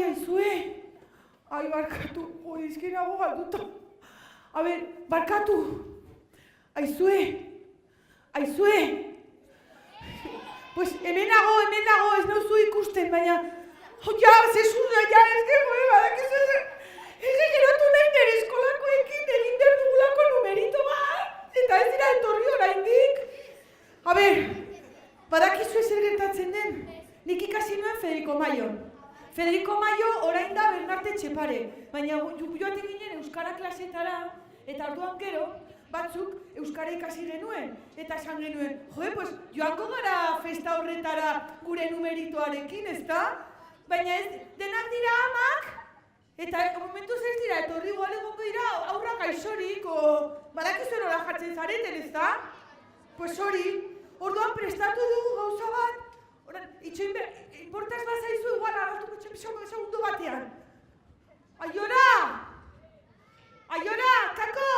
aizue. Ai, barkatu. Izki nago galduta. A ber, barkatu. Aizue. Pues hemen nago, ez nauzu ikusten, baina... Ja, zesuna, ja, badakizu geratu nahi nire eskolakoekin egin behar dugulako numerito bat, eta ez dira etorri oraindik. A ber, badakizu ezer gertatzen den, nik ikasi nuen Federico Mayo. Federico Mayo orain da Bernarte Etxepare, baina joaten ginen euskara klasetara, eta orduan gero, batzuk euskara ikasi genuen, eta esan genuen, pues joango gara festa horretara gure numeritoarekin, ezta? Baina ez, denak dira amak, eta momentuz ez dira, etorri igual egongo dira aurra gaixorik, o badakizu nola jartzen zareten, ezta? Pues hori, orduan prestatu dugu gauza bat, itxoin behar, importaz bazaizu igual agartuko segundu batean. Aiora! Aiora, kako!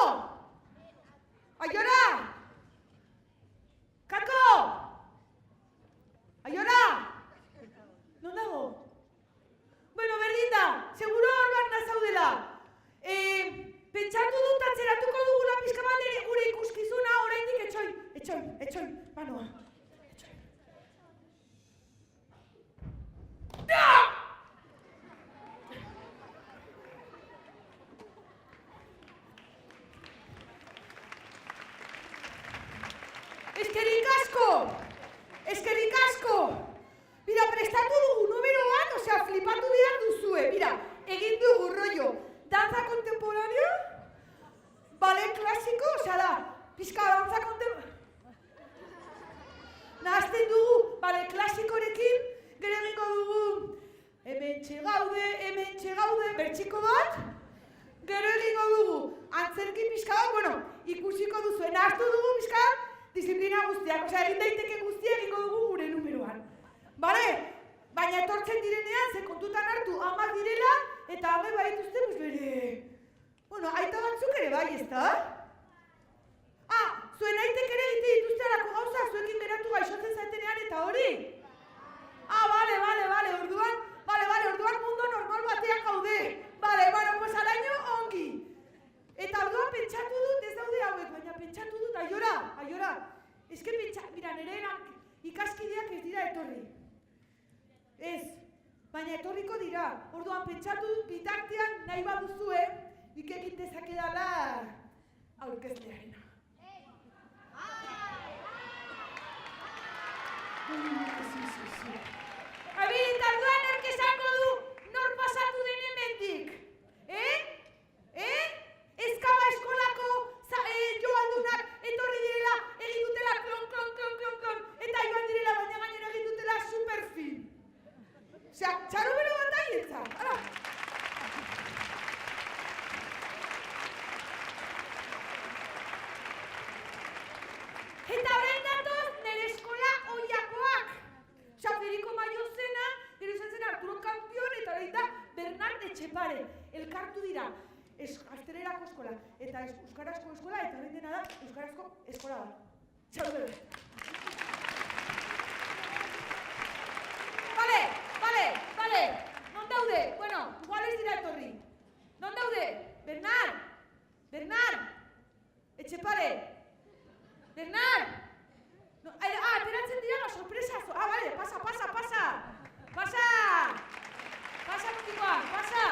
Aiora! Kako! Aiora! Non dago? Bueno, berdin da, seguro horban nazaudela. Pentsatu dut atzeratuko dugula pixka bat ere gure ikuskizuna oraindik etxoin, manoa. Eskerrik asko! Mira, prestatu dugu numero bat, osea, flipatu behar duzue. Mira, egin dugu rollo. Danza contemporánea, ballet klasiko, osea da, pixka danza contemporánea. Nahazten dugu, ballet klasikorekin, gero egingo dugu, hementxe gaude, bertxiko bat. Gero egingo dugu, antzerki pixka bat, bueno, ikusiko duzue. Nahaztu dugu pixka bat, disiplina guztiak, osea, egin daiteke guztia egingo dugu gure numeroan. Bale? Baina etortzen direnean, ze kontutan hartu amak direla, eta ame baituzte, bere... Bueno, aita batzuk ere bai, ezta? Zuen aitek ere egite dituzte alako gauza, zuekin geratu gaixotzen zatenean eta hori? Bale, orduan mundo normal batean gaude. Bale, pues alaino ongi. Eta orduan pentsatu dut, ez daude hauek, baina pentsatu dut, aiora. Eske mira, nire ikaskideak ez dira etorri. Ez, baina etorriko dira. Orduan pentsatu dut, bitartean nahi baduzue, nik egin dezakedala aurkeztearena. Eta orduan nork esango du, nor pasatu den hemendik. Ezkaba eskolako joaldunak etorri direla, egin dutela klon, eta joan direla, baina gainera egin dutela superfin. Osea, txaro bero bat aietzak, ara! Eta horrein datoz, nire eskola oiakoak. Osea, Federico Mayo zena, gero izan zen Arturo Campion, eta horrein da Bernarte Etxepare. Elkartu dira. Aztererako eskola, eta euskarazko eskola, eta horrein dena da euskarazko eskola bat. Txau bebe. Bale. Non daude? Bueno, igual ez dira etorri. Non daude? Bernard! Etxepare! Bernard! Ateratzen dira la sorpresa. Bale, pasa! Pasa, mutikoa, pasa!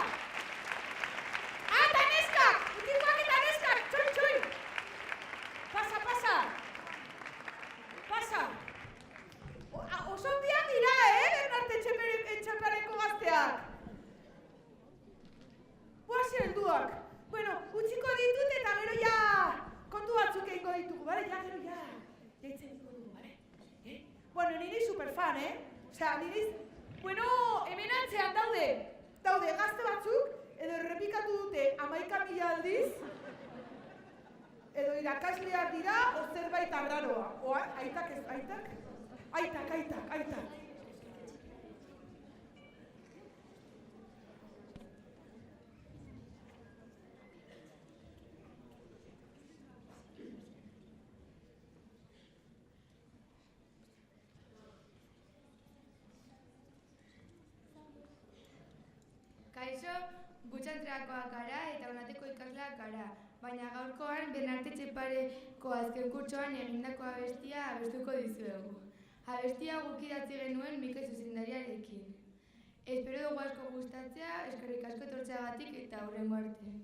Eta neskak! Mutikoak eta neskak! Txoin! Pasa! Oso ondiak dira, Bernarte Etxepareko gazteak! Guazi helduak! Bueno, utziko ditut eta gero ja kontu batzuk egingo ditugu, bale? Gero ja jaitzen ditugu dugu, bale? Bueno, niri superfan, Osea, niri... Bueno, hemen antzean daude gazte batzuk, edo errepikatu dute 11.000 aldiz, edo irakasleak dira, o zerbait arraroa. Aitak. kaixo, gutxantreakoak gara eta onateko ikasleak gara, baina gaurkoan Bernarte Etxepareko azken kurtsoan egindako abestia abestuko dizuegu. Abestia guk idatzi genuen Mikel zuzendariarekin. Espero dugu asko gustatzea, eskerrik asko etortzeagatik eta hurrengo arte.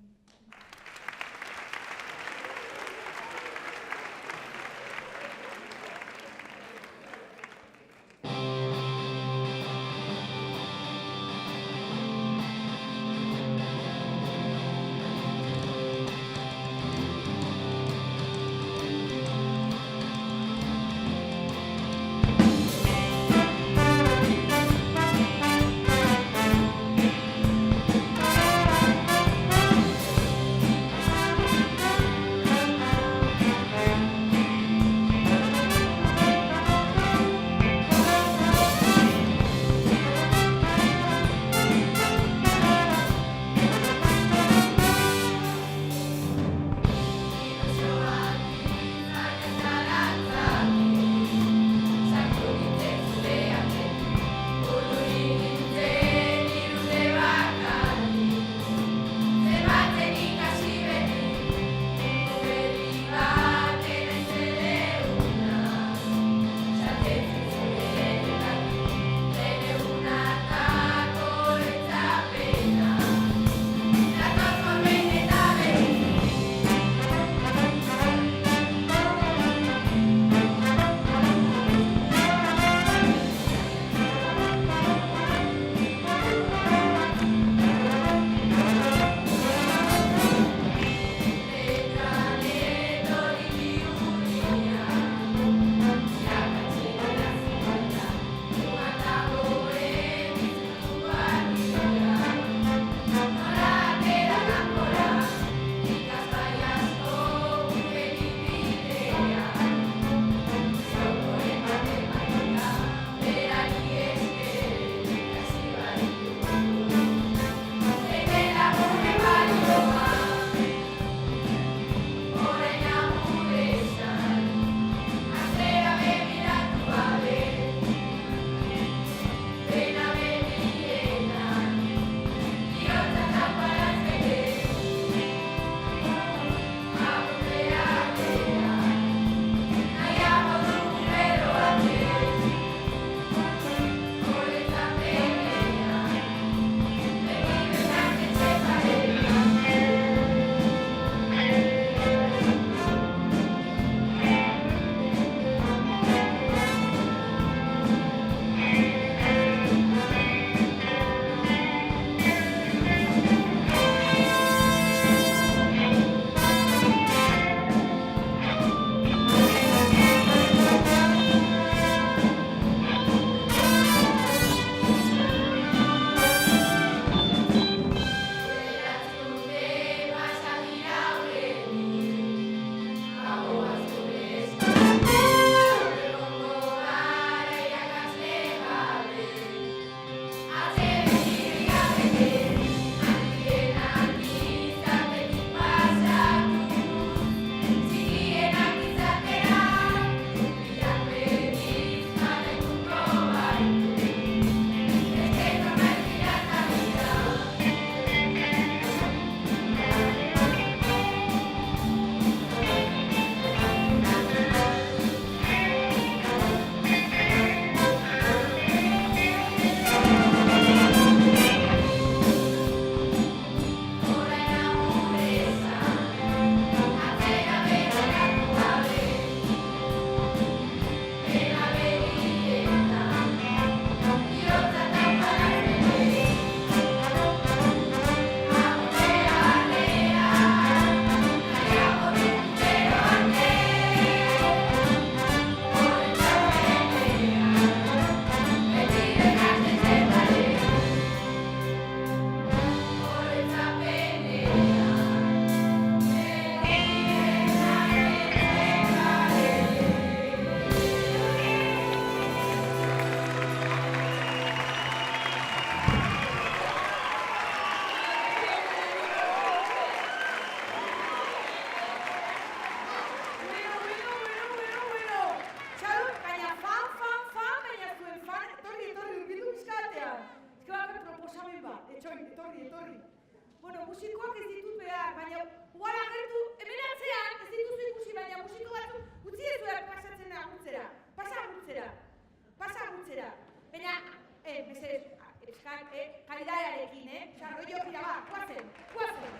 guazen. Guazen.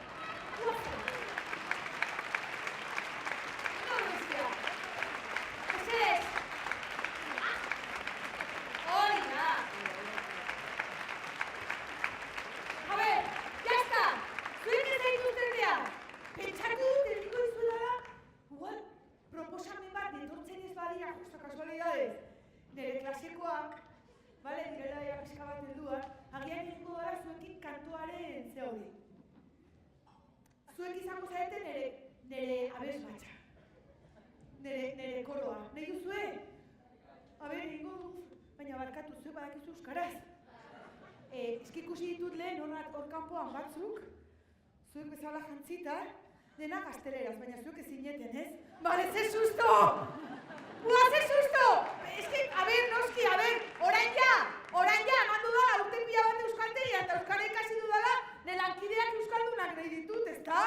No, bestia. Mesedez. Hori da. A ver, ya está. Zuek ez zaituzten behar. Pentsatu dut egingo dizuela, igual, proposamen bat etortzen ez badira justo kasualidades. Nire klasekoak, bale, direla ya pixka bat helduak, agian egingo gara zuekin kantuaren ze hori. Zuek izango zarete nire abesbatxa. Nire koroa. Nahi duzue? A ber, egingo du, baina barkatu zuek badakizu euskaraz. Eski ikusi ditut lehen hor kanpoan batzuk, zuek bezala jantzita, dena gazteleraz, baina zuek ez zineten, ez? Bale, ze susto! Ua, ze susto! Eski, a ber, noski, a ber, orain ja, eman dudala, urte pila bat euskaltegia, eta euskara ikasi dudala, nire lankideak euskaldunak nahi ditut, ezta?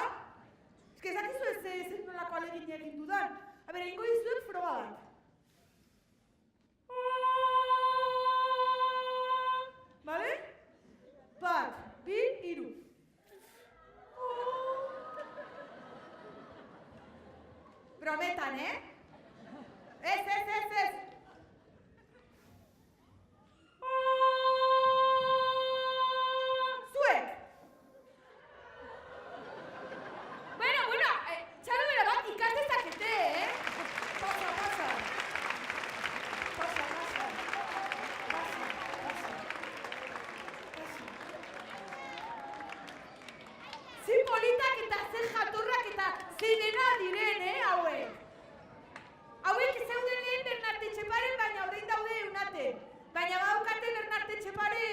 Eski, ez dakizu ez nolako alegin egin dudan. A ber, egingo dizuet froga bat. Bale? Bat, bi, hiru. Prometan, Ez. Zuek! Bueno, txalo bera bat ikastezakete, Pasa. Zin politak eta zer jatorrak eta zirena diren, hauek. Hauek zeuden lehen Bernarte Etxeparen, baina orain daude Eunaten. Baina badaukate Bernarte Etxepare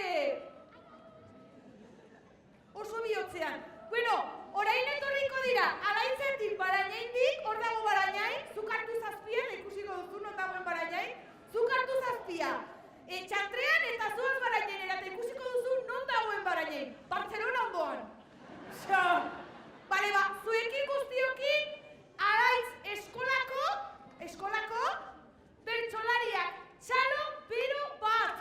oso bihotzean. Bueno, orain etorriko dira, Alaitzetik Barañaindik, hor dago Barañain, zuk hartu zazpia, ikusiko duzu non dagoen Barañain, zuk hartu zazpia. Txantrean eta zoaz Barañainera, eta ikusiko duzu non dagoen Barañain. Barcelona ondoan. Bale, zuekin guztiokin, Alaitz eskolako bertsolariak txalo bero bat.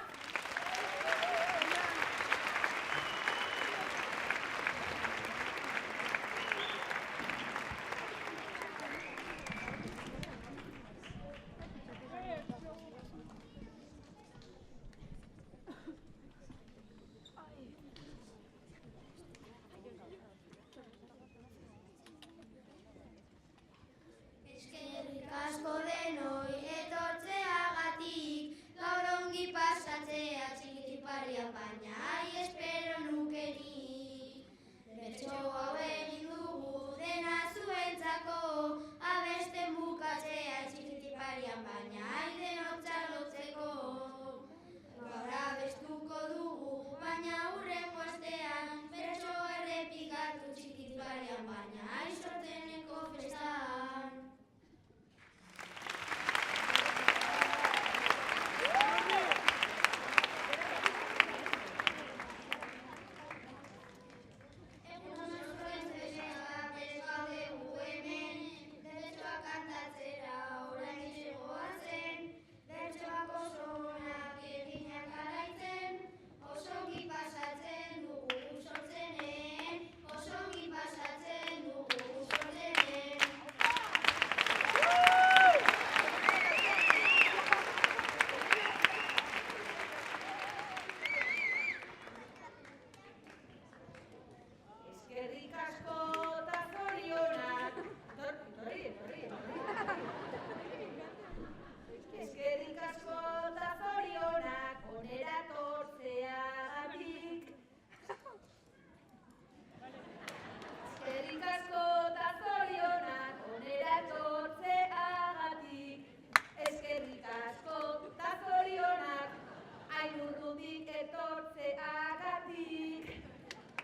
Asko denoi etortzeagatik, gaur ongi pasatzea txikitiparian, baina espero nukenik. Bertso hau egin dugu dena zuentzako, abesten bukatzea txikitiparian, baina denok txalotzeko. Gaur abestuko dugu, baina hurrengo astean, bertso errepikatu txikitiparian, baina sortzeneko festan.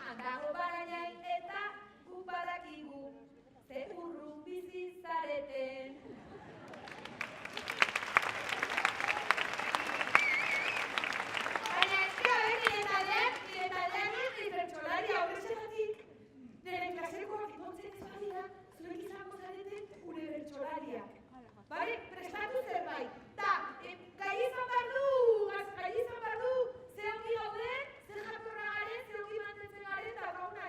Handago Barañain eta guk badakigu, ze urrun bizi zareten. Baina eske nire taldean nire bertsolaria horrexegatik, nire klasekoak egontzen ez badira, zuek izango zareten gure bertsolariak. Bale, prestatu zerbait. Ta, gai izan behar du, ze ongi gauden, ze jatorra garen, ze ongi mantentzen garen, eta gauna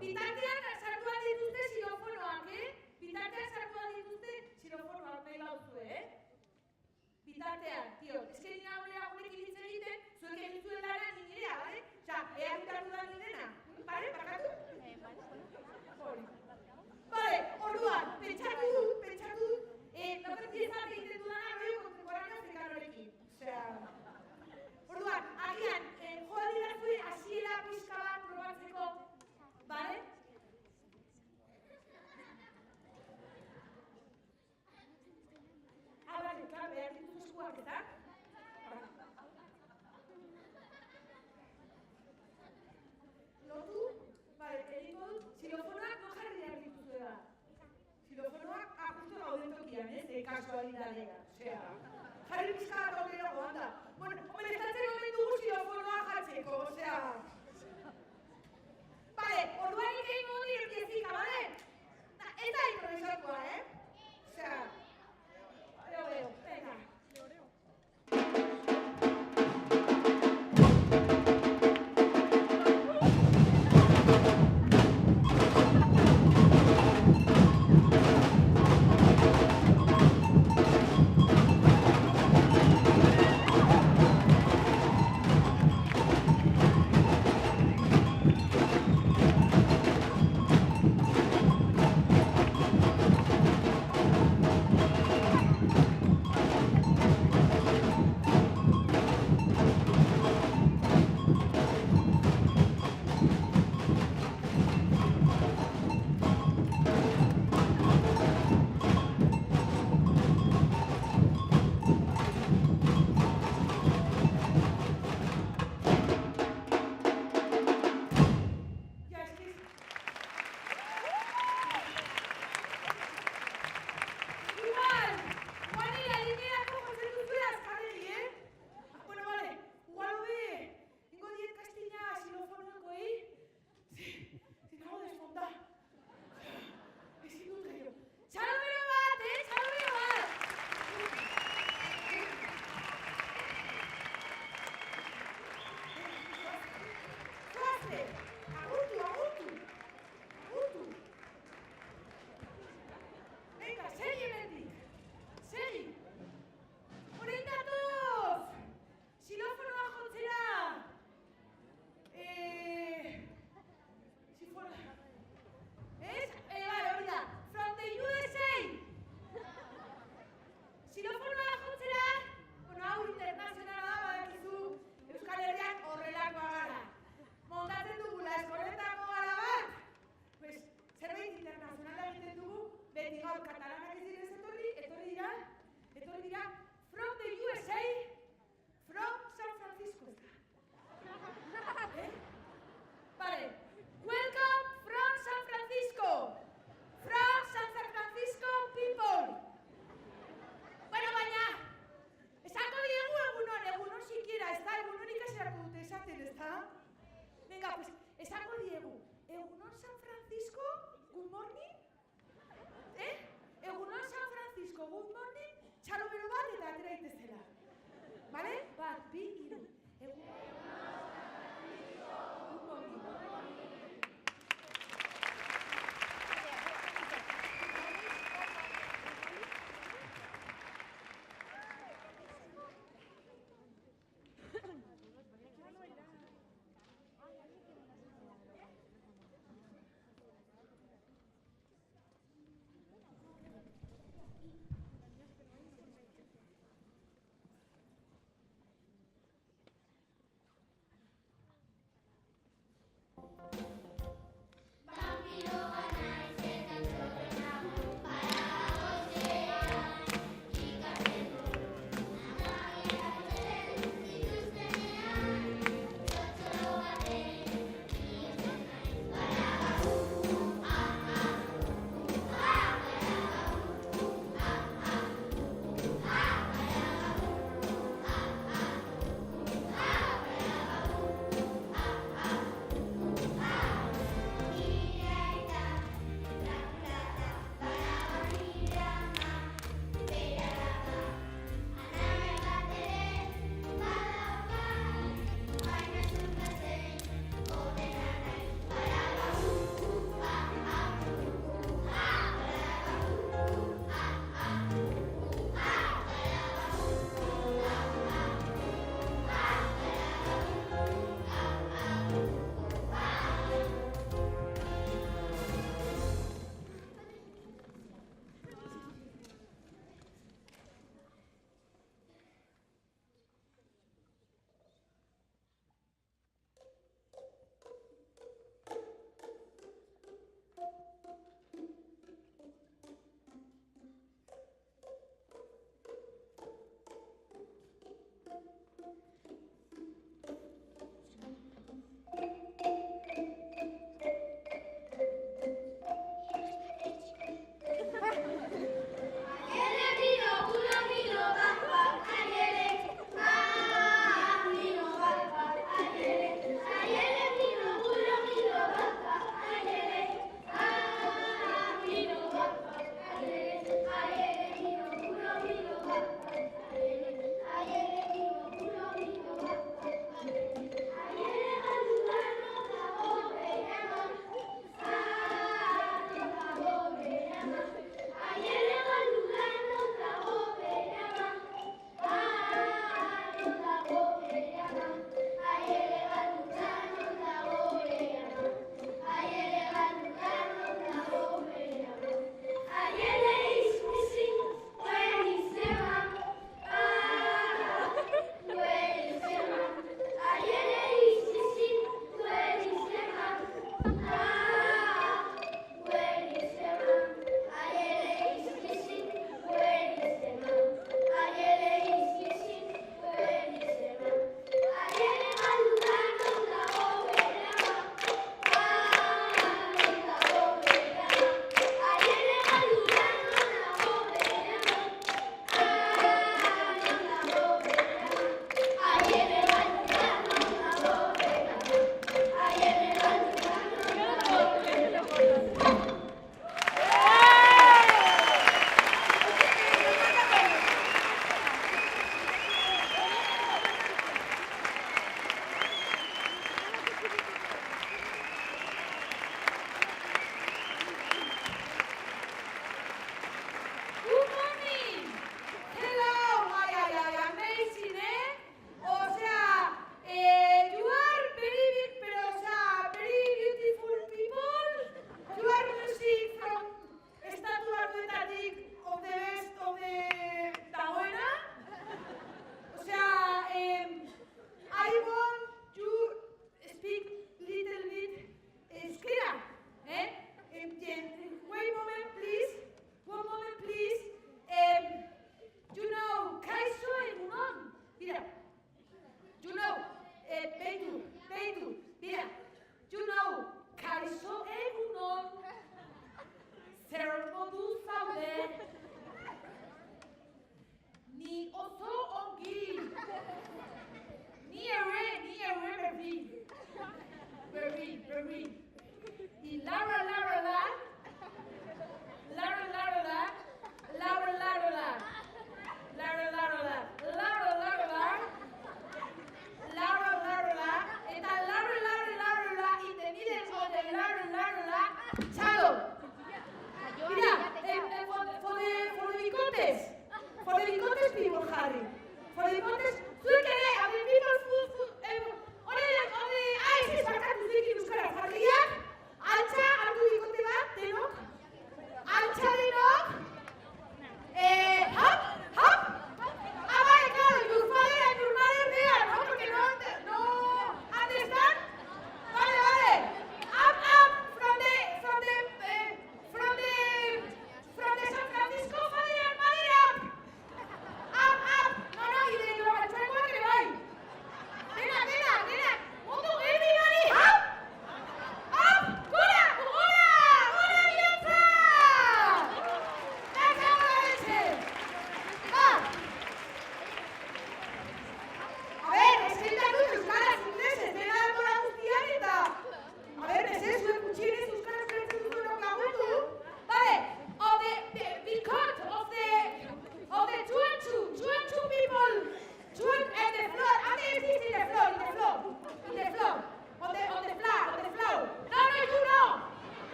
bitartean sartu bat dituzte xilofonoak, Bitartean sartu bat dituzte xilofonoak nahi bauzue, Bitartean, tio, eske nina horrek iritze egiten, zuek egin zuen lana nirea, bale? Osa, ea bitartu da nirena, bale, bakatu? Hori. Bale, orduan, pentsatu dut, daukat piezak egiten dudana rollo kontemporaneo afrikanorekin. Osea, orduan, agian, joa dira zuen hasiera pixka bat probatzeko, bale? Bale, klar, behar dituz eskuak, eta? Lotu? Bale, egingo dut, xilofonoak no jarri behar dituzu da. Xilofonoak justo gauden tokian, kasualidadea. Osea, jarri pixka bat aurrerago, anda. Bueno, molestatzen omen dugu xilofonoa jartzeko, osea. Bale, orduan egingo nire piezika, bale? Ez da improvisatua, Osea, lo veo, venga.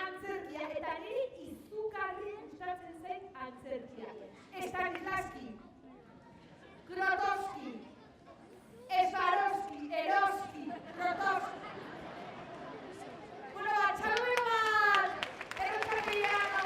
Antzerkia, eta niri izugarri gustatzen zait antzerkia. Stanislavski, Grotowski, Swarovski, Eroski, Grotowski. Bueno, txalo bat! Erotzakiano!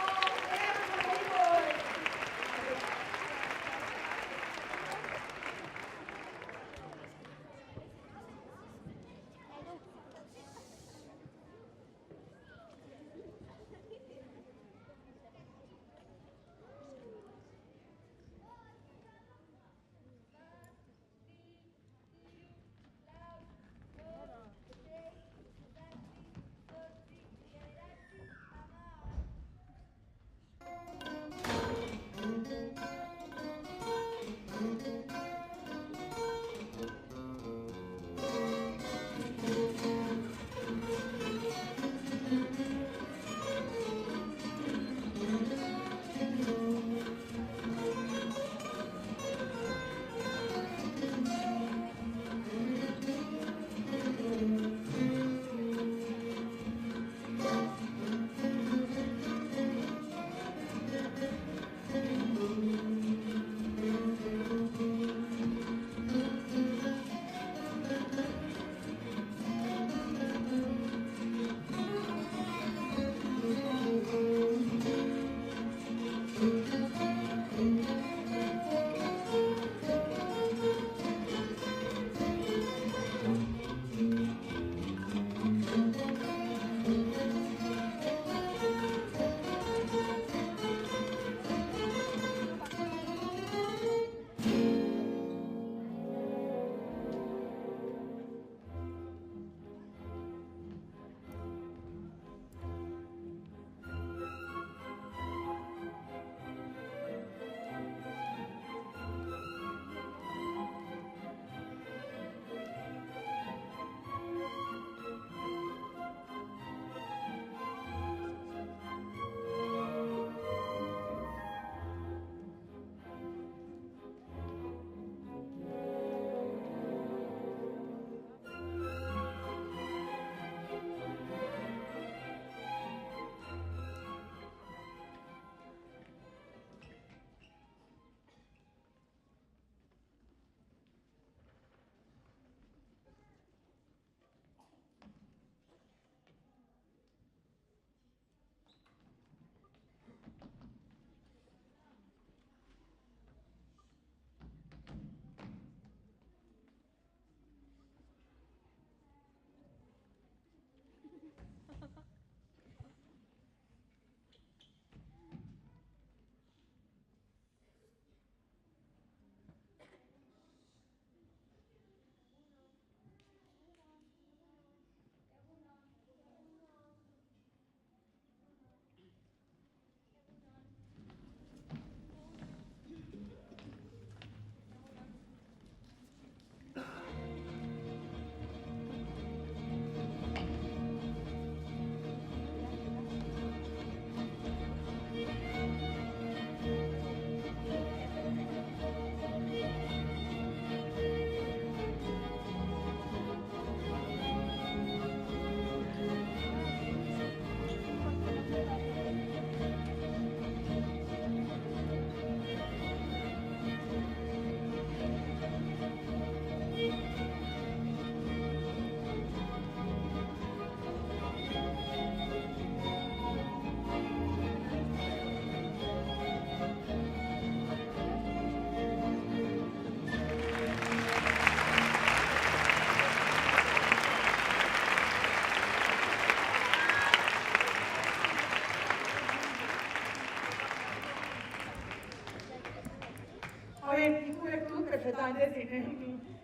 perfectamente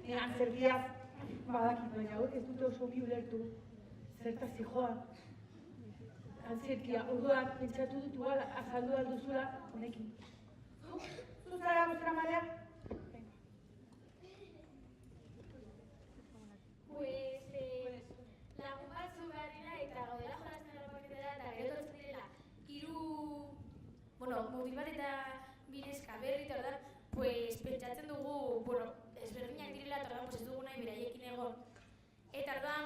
ni antzerkiaz badakit, baina ez dute oso bi ulertu zertaz zijoan. Antzerkia, orduan, pentsatu dut igual azaldu alduzula honekin. Zu zara bostramalea? Lagun batzu garela eta gaudela jolazten harrapaketara eta gero tortzen direla mutil bat eta bineska berri eta ordan, pentsatzen dugu, ezberdinak direla eta ordan ez dugu nahi beraiekin egon. Eta ordan,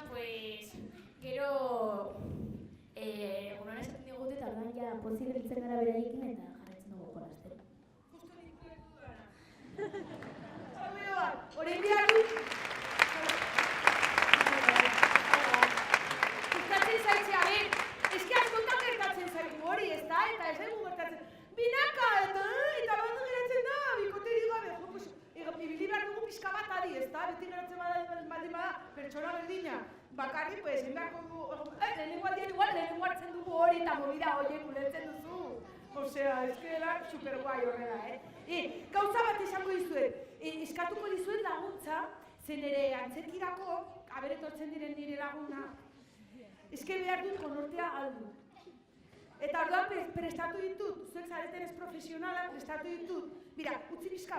gero egunon esaten digute eta ordan ja pozik gelditzen gara beraiekin eta jarraitzen dugu jolazten. Justo pertsona berdina, bakarri, pues, enbako dugu, lehenengo aldian igual, lehenengo hartzen dugu hori eta movida horiek ulertzen duzu. Osea, ez que era superguai horrela, Gauza bat esango dizuet, eskatuko dizuet laguntza, zen ere antzerkirako, aberetortzen diren nire laguna, eske behar dut konortea galdu. Eta orduan prestatu ditut, zuek zareten ez profesionala, prestatu ditut. Mira, utzi pixka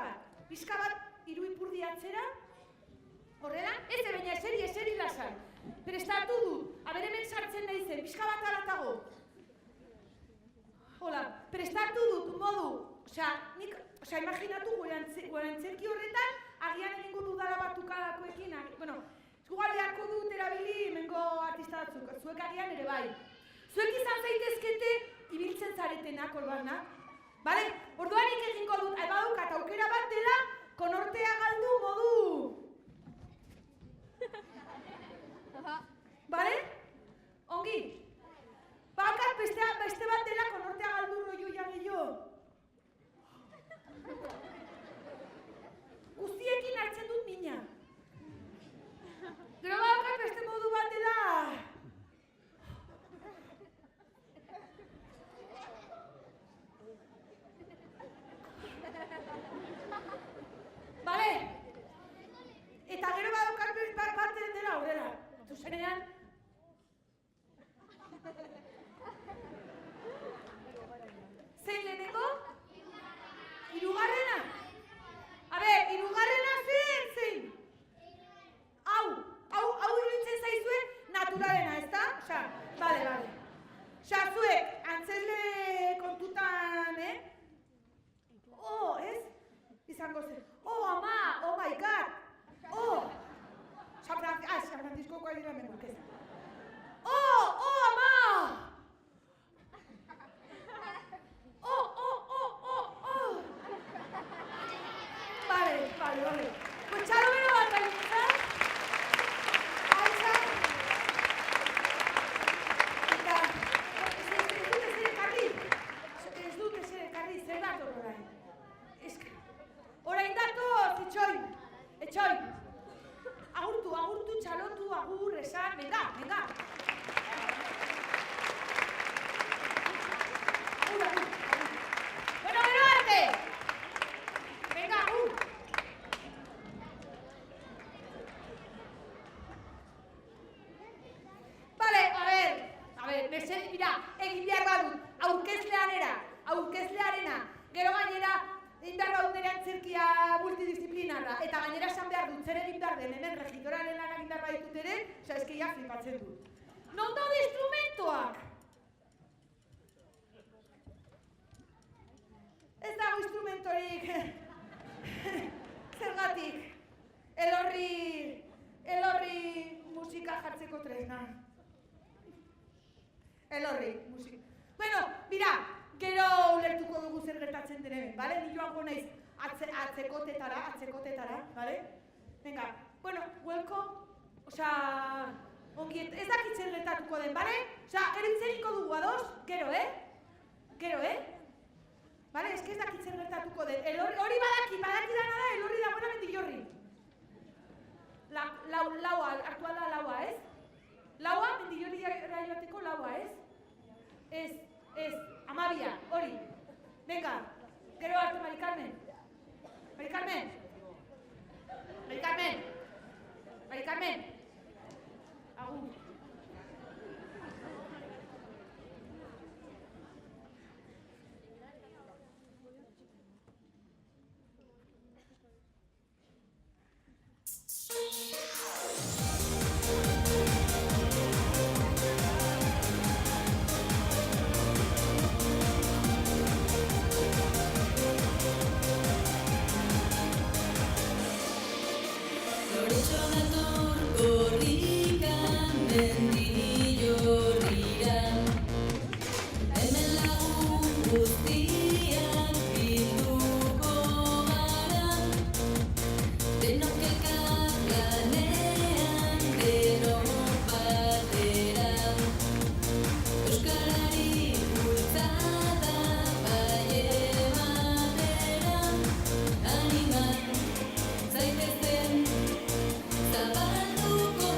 bat, 3 ipurdi atzera, horrela, ez baina eseri lasai. Prestatu dut, hemen sartzen nahi zen, pixka bat aratago. Hola, prestatu dut modu, osea, imaginatu gure antzerki horretan, agian egingo dudala batukalakoekin, bueno, igual beharko dut erabili mengo artista batzuk, zuek agian ere bai. Zuek izan zaitezkete ibiltzen zaretenak, orbanak, bale? Orduan egingo dut, badaukat aukera bat dela, konortea galdu modu. Bale? Ongi? Badaukat beste bat dela, konortea galdu roioia gehiago. Guztiekin hartzen dut mina. Gero badaukat beste modu bat dela. Bale? Eta gero badaukat bat dela horrela. Zuzenean. Zein lehenengo? Hirugarrena? Hirugarrena zein? Hau iruditzen zaizue naturalena, ezta? Osea, bale. Osea, zuek, antzerle kontutan, ez? Izango zen. Ama, oh my god! San Franciscokoa dira menuk ez. Ama! Vale. Pues txalo bero bat gainentzat. Eta, ez dut ezer ekarri, zer dator orain. Orain dator, etxoi. Agurtu, txalotu, agur, esan, venga. Agur. Bueno, bero arte! Venga, agur! Mira, egin behar badut, aurkezlearena, gero gainera, egin behar badut nire antzerkia multidisciplinarra, eta gainera esan behar dut, zer egin behar den, hemen regitoraren lanak egin behar baditut ere, osea, eskeia flipatzen dut. Non daude instrumentoak? Ez dago instrumentorik. Zergatik, elorri musika jartzeko tresna. Elorri, musika. Bueno, mira, gero ulertuko dugu zer gertatzen den hemen, bale? Ni joango naiz atzekotetara, bale? Venga, bueno, welcome, osea, ongi, ez dakit zer gertatuko den, bale? Osea, eritzeriko dugu ados, gero, Bale, ez dakit zer gertatuko den, hori badaki dana da, elorri dagoena mendillorri. Laua, aktuala laua, ez? Laua, mendillorri joateko laua, ez? Ez, amabia, hori. Venga, gero arte, Mari Carmen. Agur. Zaitezen, zabalduko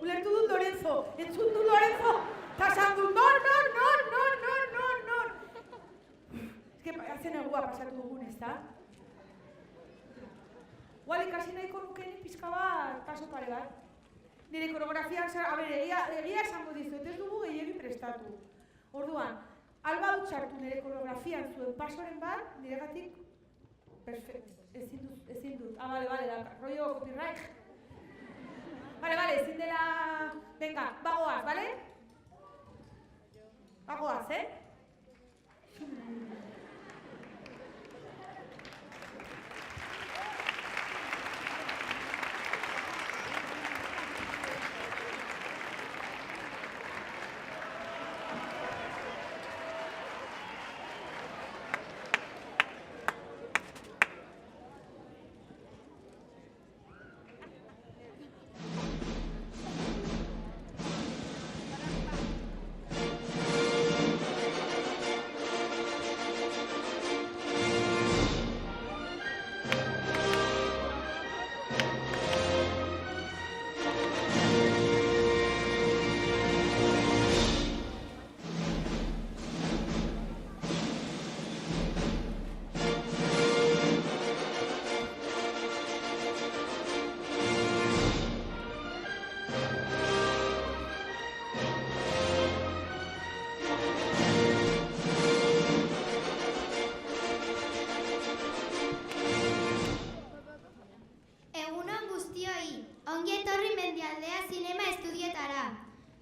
Ulertu dut Lorenzo, entzun dut Lorenzo, eta esan dut, non. Ez que hazen egua pasatu dugun, ez da? Gual, ikasi nahiko nukeen pizka bat, paso pare bat. Nire koreografiak, egia esango dizuet, ez dugu gehiegi prestatu. Orduan, alba dut sartu nire koreografian zuen pasoren bat, niregatik, ezin dut. Bale, da, rollo copyright. Bale, ezin dela... Venga, bagoaz, bale? Bagoaz,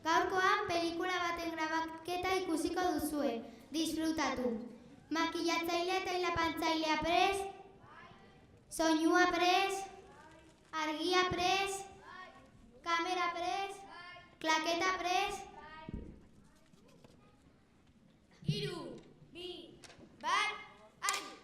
Gaurkoan pelikula baten grabaketa ikusiko duzue. Disfrutatu. Makillatzailea eta hilapantzailea prest? Soinua prest? Argia prest? Kamera prest? Klaketa prest? 3, 2, 1, hasi!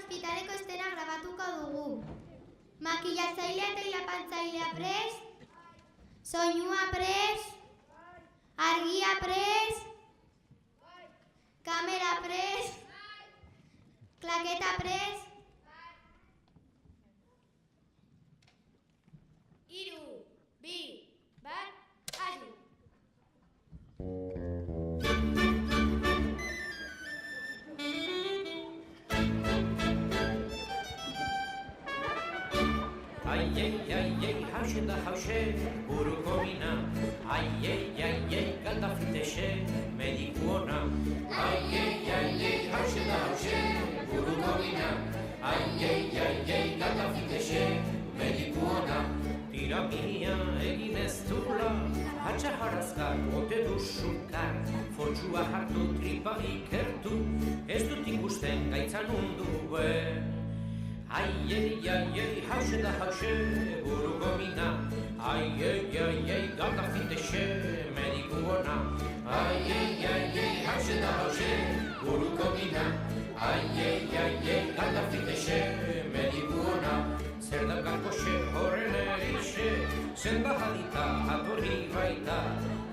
ospitaleko estena grabatuko dugu. Makillatzailea eta hilapantzailea prest, soinua prest, argia prest, kamera prest, klaketa prest. 3, 2, 1, hasi! Ai, hause da hause, buruko mina. Ai, galda fitexe, mediku ona. Ai, hause da hause, buruko mina. Ai, galda fitexe, mediku ona. Tiramia egin ez dula, hatxa harazkar, ote dusulkar. Fortxua hartu tripa ikertu, ez dut ikusten gaitzan unduen. Ai, hause da hause, buruko mina. Ai, galda fitexe, mediku ona. Ai, hause da hause, buruko mina. Ai, galda fitexe, mediku ona. Zer da galkoxe horren erixe, zen bahadita atorri baita.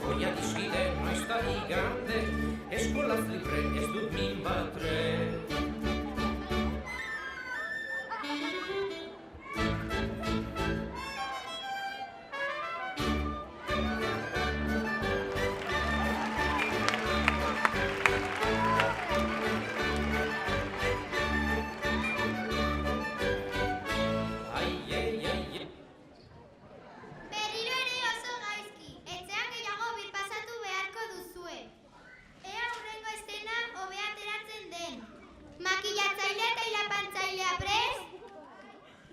Oia dizkide noiz da igande, eskolaz libre ez dut min batre. Berriro ere oso gaizki, etxean gehiago birpasatu beharko duzue. Ea hurrengo estena hobea ateratzen den. Makillatzailea eta hilapantzailea prest,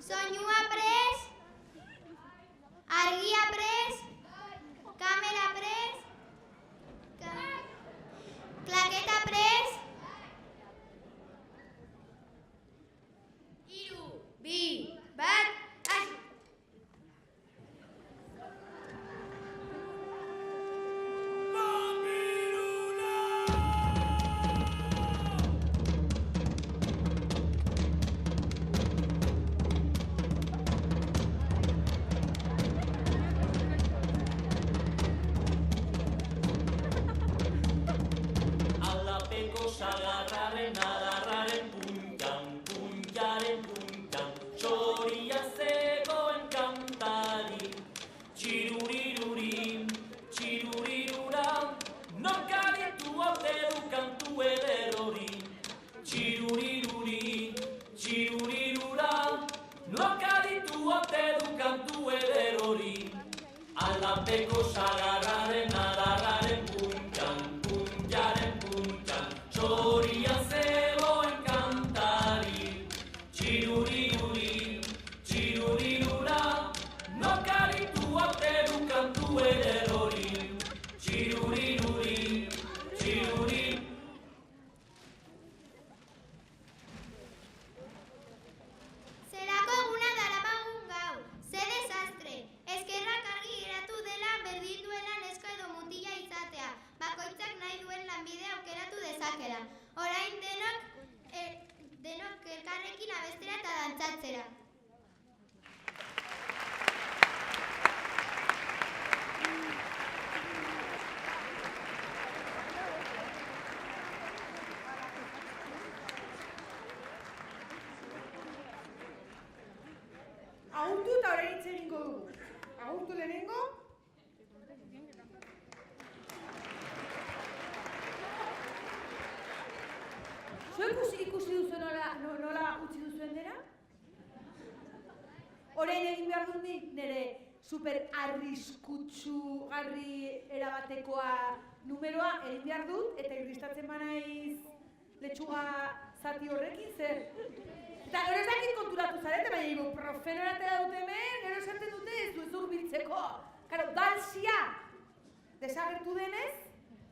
soinua prest, argia prest, kamera prest, klaketa prest. 3, 2, 1, hasi! Alapeko sagarraren adarraren puntan, puntaren puntan, txoria zegoen kantari. Txiruriruri, txirurirura, nokaditu ote du kantu ederori. Txiruriruri, txirurirura, nokaditu ote du kantu ederori. Alapeko sagarraren adarraren puntan, puntaren puntan, txoria zegoen kantari. Txiruriruri, txirurirura, nokaditu ote du kantu ederori. Txiruriruri, txirurir. Zelako eguna daramagun gaur, ze desastre. Eskerrak argi geratu dela berdin duela neska edo mutila izatea. Bakoitzak nahi duen lanbide aukeratu dezakela. Orain denok elkarrekin abestera eta dantzatzera. Agurtu eta orain hitz egingo dugu. Agurtu lehenengo. Zuek ikusi duzu nola utzi duzuen dena? Orain egin behar dut nik nire super arriskutsugarri erabatekoa numeroa egin behar dut eta irristatzen banaiz letxuga zati horrekin zer. Eta gero ez dakit konturatu zarete, baina ibuprofeno atera dut hemen, gero esaten dute ez du ez hurbiltzeko. Karo, dalsia desagertu denez,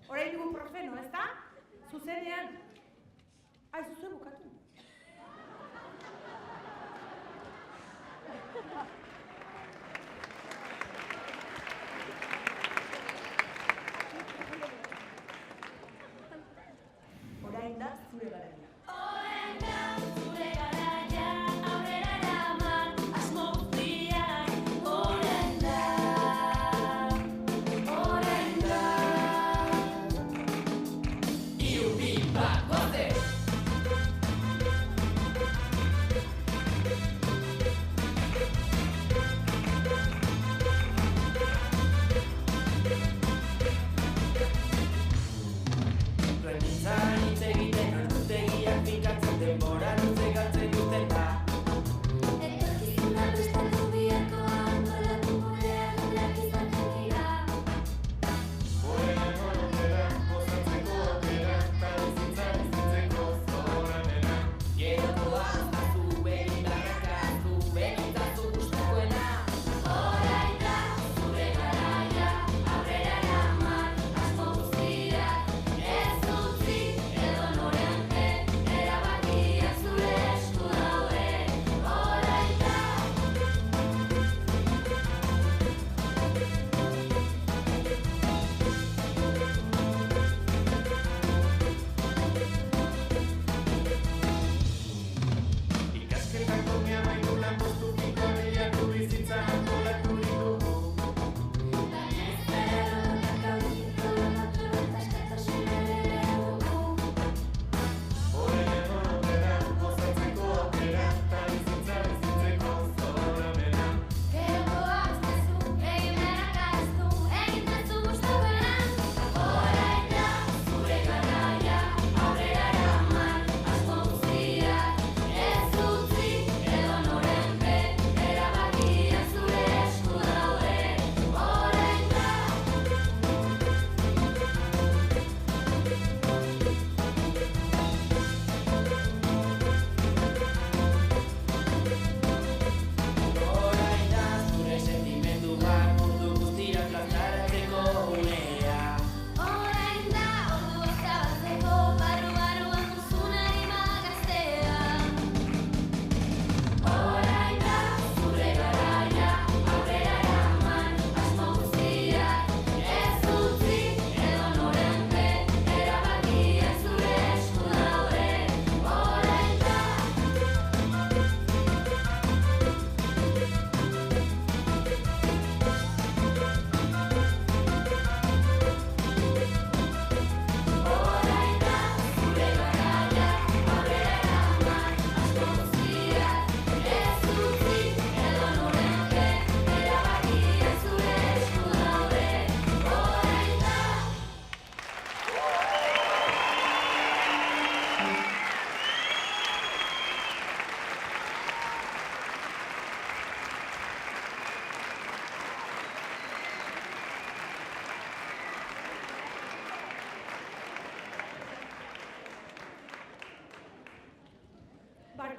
orain ibuprofeno, ezta? Zuzenean. Ai, zuzuen bukatu. Orain da zure garaia. Orain da zure garaia.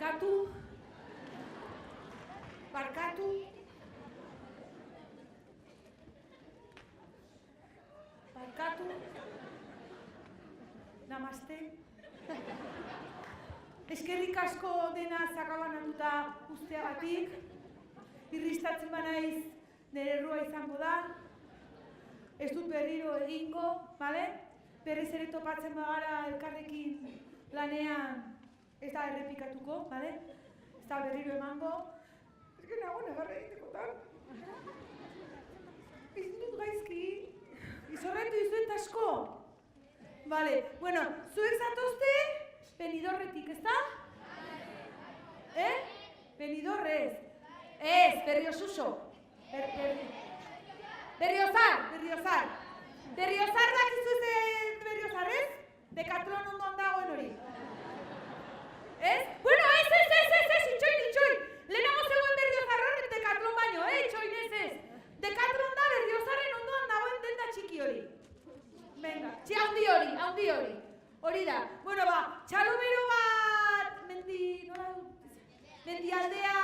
Barkatu. Barkatu. Barkatu. Namaste. Eskerrik asko dena zakabanatuta usteagatik. Irristatzen banaiz nire errua izango da. Ez dut berriro egingo, bale? Berriz ere topatzen bagara elkarrekin lanean ez da errepikatuko, bale? Ez da berriro emango. Ez que nago negarra egitekotan. Ez dut gaizki. Izorretu izuet asko. Bale, bueno, zuek zatozte Benidorretik, ez da? Benidorrez. Ez, Berriosuso. Berriozar. Berriozar dakizu zen Berriozar, ez? Decathlon ondoan dagoen hori. Ez? Bueno, ez, itxoin. Lehenago zegoen Berriozar horret Decathlon baino, itxoin ez. Decathlon da Berriozarren ondoan dagoen denda txiki hori. Venga, haundi hori. Hori da. Bueno, txalobero bat, mendialdea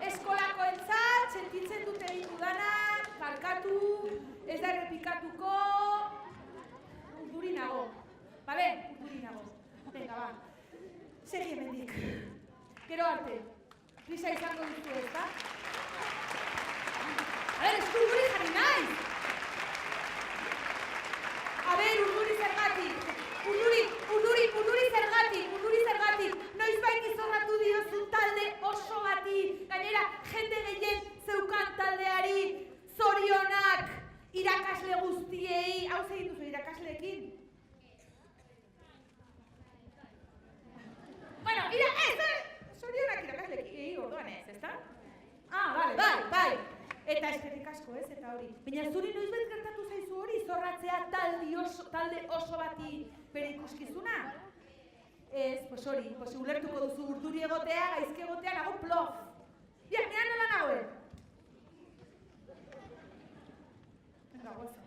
eskolako entzat, sentitzen dute ditu danak, barkatu, ez da errepikatuko, urduri nago. Bale? Urduri nago. Venga, segi hemendik. Gero arte. Prisa izango duzu ez, ba? A ber, ez urduri jarri naiz! A ber, urduri zergatik. Urduri zergatik. Noizbait izorratu diozu talde oso bati. Gainera, jende gehien zeukan taldeari. Zorionak irakasle guztiei. Hau zegin duzu irakasleekin? Bueno, zorionak irakasleekin, orduan ez, ezta? Bai. Eta eskerrik asko, ez, eta hori. Baina zuri noizbait gertatu zaizu hori, zorratzea talde oso bati bere ikuskizuna? Ez, pues hori, ulertuko duzu urduri egotea, gaizki egotea, nago plof. Ia, nea nola nagoen? Venga, goza.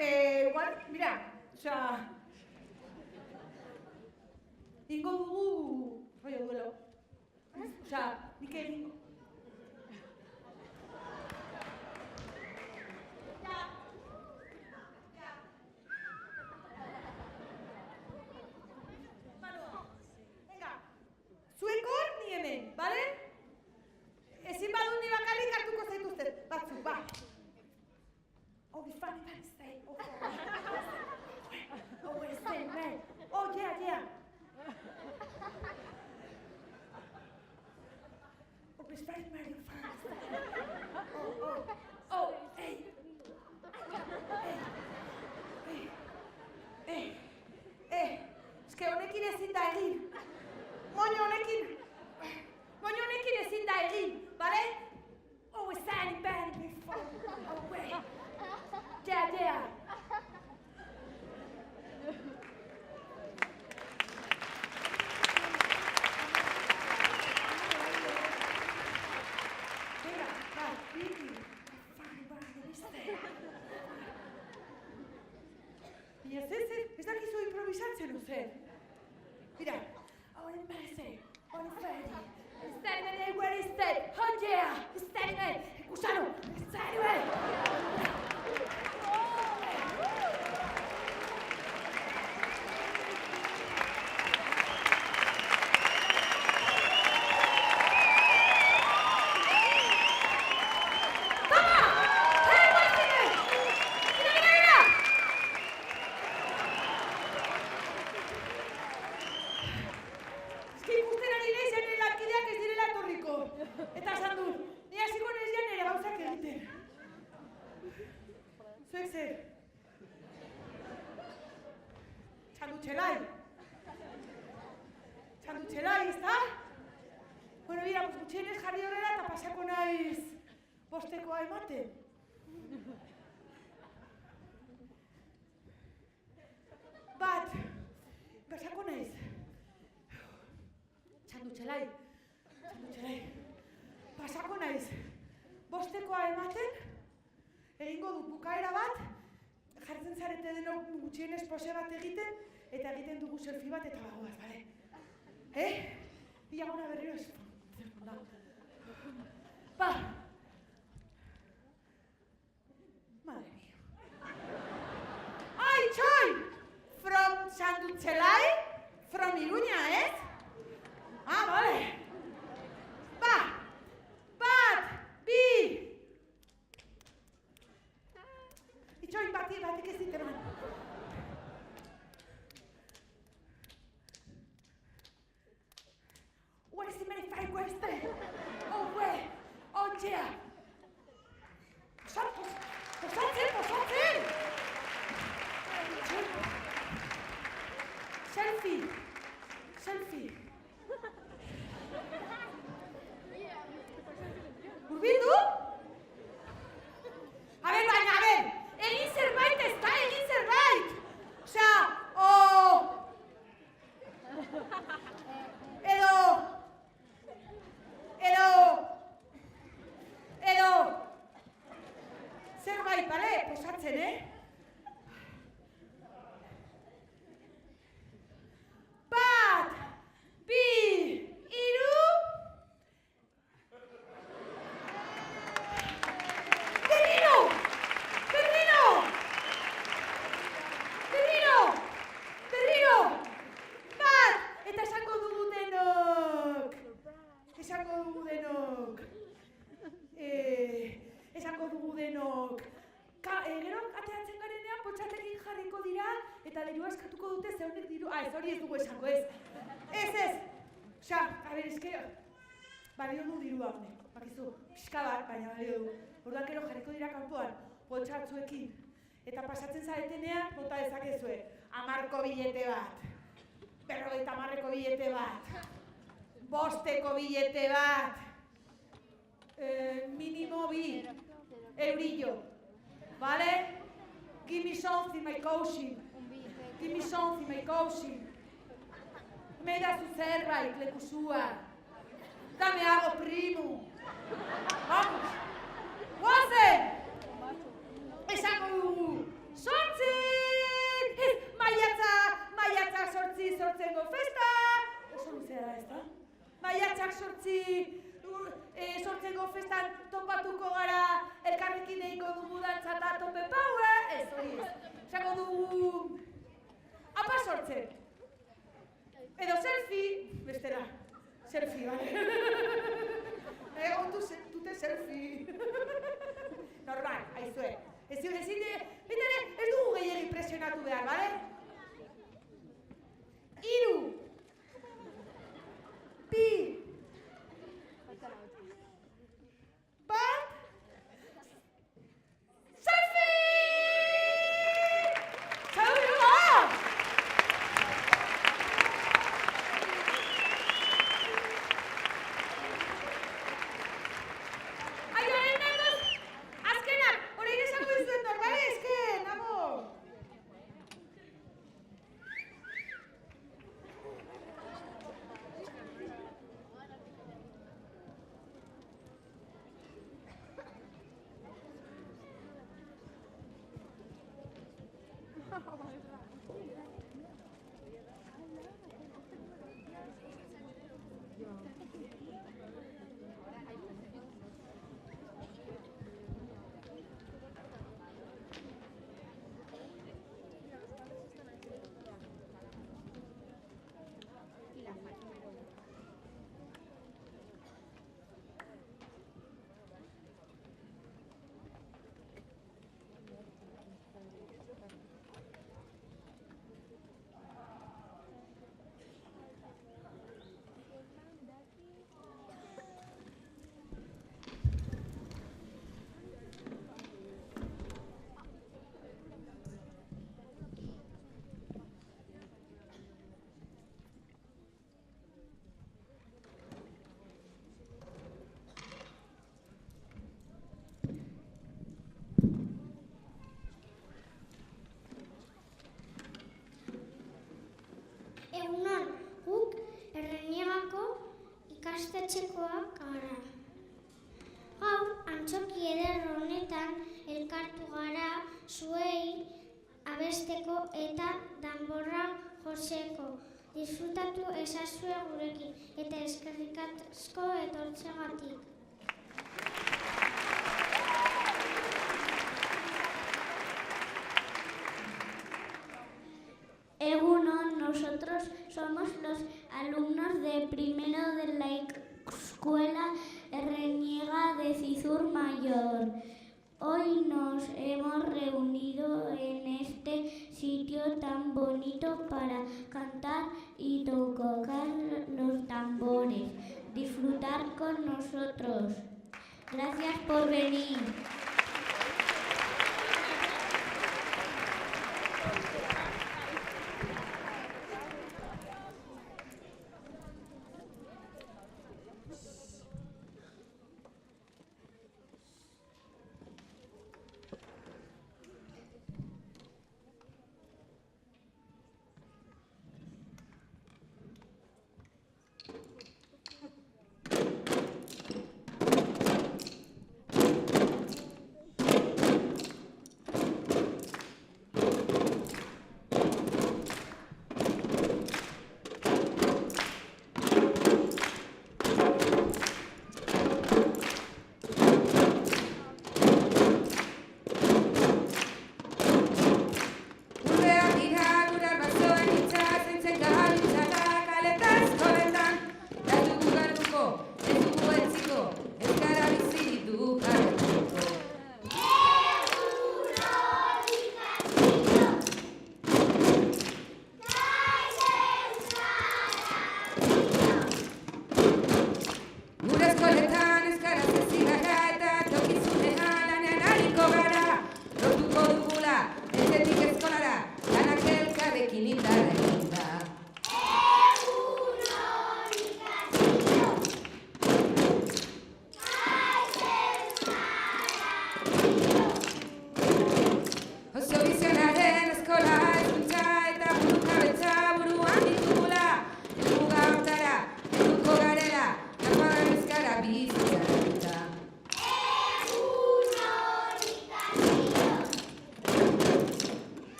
Igual, mira, ingo dugu rollo duelo. Osea, nik egingo. Zuek hor, ni hemen, bale? Ezin badut ni bakarrik hartuko zaituzten, batzuk, ba. Oh, it's funny, man, stay. Oh, stay, man. Oh, yeah. Oh, it's very, very fun. Oh, hey. Eske honekin ezin da egin. Moño honekin ezin da egin, bale? Oh, it's very, very fun. Oh, wait. Yeah. Venga, va, Vicky. Ez dakizu improvisatzen, zer? Mira. Oh, amazing. Oh, Freddy. Stanley, where is that? Oh, yeah. Stanley. Gusano. Stanley. Eta esan du, ni hasiko naiz ja nire gauzak egiten. Zuek zer? Txandutxelai, ezta? Bueno, mira, gutxienez jarri horrela eta pasako naiz bostekoa ematen. Bat, pasako naiz. Txandutxelai. Pasako naiz, bostekoa ematen, egingo dut bukaera bat, jartzen zarete denok gutxienez pose bat egiten, eta egiten dugu selfie bat eta bagoaz, bale? Bila gona berriro ez. Ba! Madre mia. Ai, txoi! From Txandutxelai? From Iruña, ez? Ah, bale! Bat, bi! Itxoin batik ez diteman. What is the many five ways there? Oh, where? Oh, yeah! Posatzen! Selfie! Urbildu? A ver, egin zerbait ez da, egin zerbait! Osea, edo, zerbait, bale? Posatzen, Bat, bi, hiru... Berriro! Bat! Eta esango dugu denok! Gero ateratzen garenean potxatekin jarriko dira eta dirua eskatuko dute zeunek diru... Ez hori ez dugu esango, ez! Ez! Osea, a ber, eske... Balio du dirua honek, bakizu, pixka bat, baina balio du. Orduan gero jarriko dira kanpoan, potxatzuekin. Eta pasatzen zaretenean, bota dezakezue. 10ko bilete bat. 50ko bilete bat. 5ko bilete bat. Minimo 2 eurillo. Vale? Give me something, my cousin. Meidazu zerbait, lekusua. Dame algo, primo. Vamos. Guazen! Esango dugu. Sortzen! Maiatza sortzengo festa! Oso luzea da, ez da? Maiatza Maiatzak 8 sortzeko festan topatuko gara elkarrekin egingo dugu dantza eta tope power? Ez, hori ez. Esango dugu... Apa sortzen. Edo selfie, bestela. Selfie, bale. Ondu dute selfie. Normal, haizue. Ez dugu gehiagin presionatu behar, bale? 3, 2, 1, selfie! Saludos! Azkenak, orain esango dizuet normale, esken, nago! Egunon, guk Erreniegako ikastetxekoak gara. Gaur, antzoki eder honetan elkartu gara zuei abesteko eta danborra joseko. Disfrutatu ezazue gurekin eta eskerrik asko etortzeagatik. Egunon, nosotros somos los alumnos de primero de la escuela Erreniega de Cizur Mayor. Hoy nos hemos reunido en este sitio tan bonito para cantar y tocar los tambores, disfrutar con nosotros. Gracias por venir.